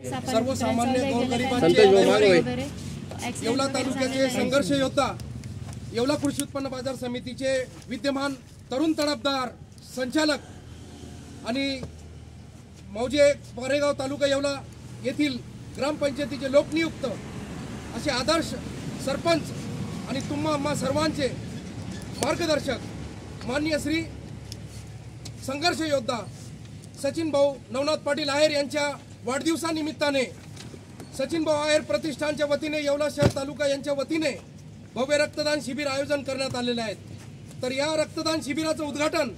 सर्वसामान्य गोरगरिबांचे येवला तालुक्याचे संघर्ष योद्धा, येवला कृषी उत्पन्न बाजार समितीचे विद्यमान तरुण तडफदार संचालक आणि मौजे कोरेगाव तालुका येवला येथील ग्रामपंचायतीचे लोकनियुक्त असे आदर्श सरपंच आणि तुम्हा सर्वांचे मार्गदर्शक माननीय श्री संघर्ष योद्धा सचिन भाऊ नवनाथ पाटील आहेर यांच्या वाढदिवसानिमित्ताने सचिन भाऊ आहेर प्रतिष्ठानच्या वतीने येवला शहर तालुका यांच्या वतीने भव्य रक्तदान शिबिर आयोजन करण्यात आलेले आहेत। तर या रक्तदान शिबिराचं उद्घाटन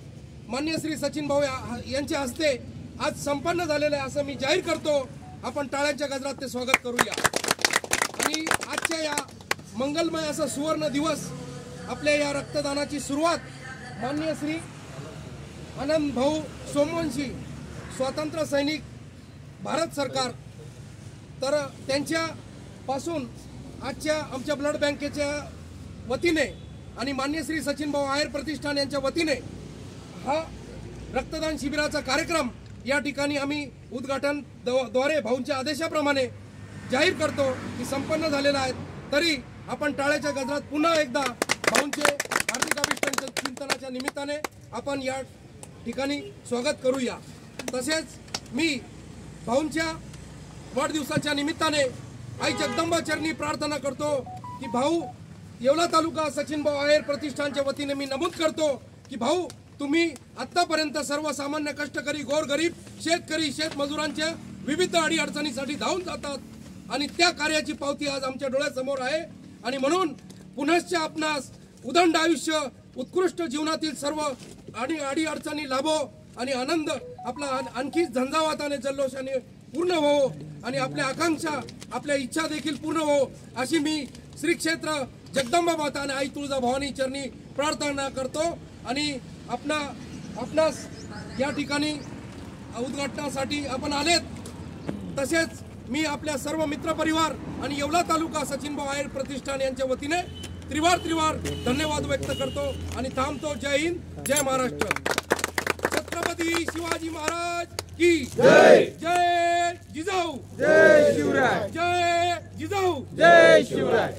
माननीय श्री सचिन भाऊ यांच्या हस्ते आज संपन्न झालेलं आहे असं मी जाहीर करतो। आपण टाळ्यांच्या गजरात ते स्वागत करूया। आणि आजच्या या मंगलमय असा सुवर्ण दिवस आपल्या या रक्तदानाची सुरुवात माननीय श्री आनंद भाऊ सोमवंशी स्वातंत्र्य सैनिक भारत सरकार तर त्यांच्या पासून आजच्या आमच्या ब्लड बँकेच्या वतीने आणि माननीय श्री सचिन भाऊ आहेर प्रतिष्ठान यांच्या वतीने हा रक्तदान शिबिराचा कार्यक्रम या ठिकाणी आम्ही उद्घाटन द्वारे भाऊंच्या आदेशाप्रमाणे जाहीर करतो की संपन्न झालेला आहे। तरी आपण टाळ्याच्या गजरात पुन्हा एकदा भाऊंचे हार्दिक अभिष्ट चिंतनाच्या निमित्ताने आपण या ठिकाणी स्वागत करूया। तसेच मी भाऊंच्या वाढदिवसाच्या निमित्ताने आई जगदंबा चरणी प्रार्थना करतो की भाऊ येवला तालुका सचिन भाऊ आहेर प्रतिष्ठानच्या वतीने मी नमूद करतो की भाऊ तुम्ही आतापर्यंत सर्वसामान्य कष्टकरी गोरगरीब शेतकरी शेतमजुरांच्या विविध अडीअडचणीसाठी धावून जातात आणि त्या कार्याची पावती आज आमच्या डोळ्यासमोर आहे। आणि म्हणून पुनश्च आपणास उदंड आयुष्य उत्कृष्ट जीवनातील सर्व अडीअडचणी लाभो आणि आनंद आपला आणखी झंझावाताने जल्लोषाने पूर्ण हो आणि आपल्या आकांक्षा आपल्या इच्छा देखील पूर्ण हो अशी मी श्री क्षेत्र जगदंबा माता आणि आई तुळजा भवानी चरणी प्रार्थना करतो। आणि आपणास या ठिकाणी उद्घाटनासाठी आपण आलेत। तसेच मी आपल्या सर्व मित्रपरिवार आणि येवला तालुका सचिन भाऊ आहेर प्रतिष्ठान यांच्या वतीने त्रिवार धन्यवाद व्यक्त करतो आणि थांबतो। जय हिंद, जय महाराष्ट्र। छत्रपती शिवाजी महाराज की जय। जय जिजाऊ, जय शिवराय, जय जिजाऊ, जय शिवराय।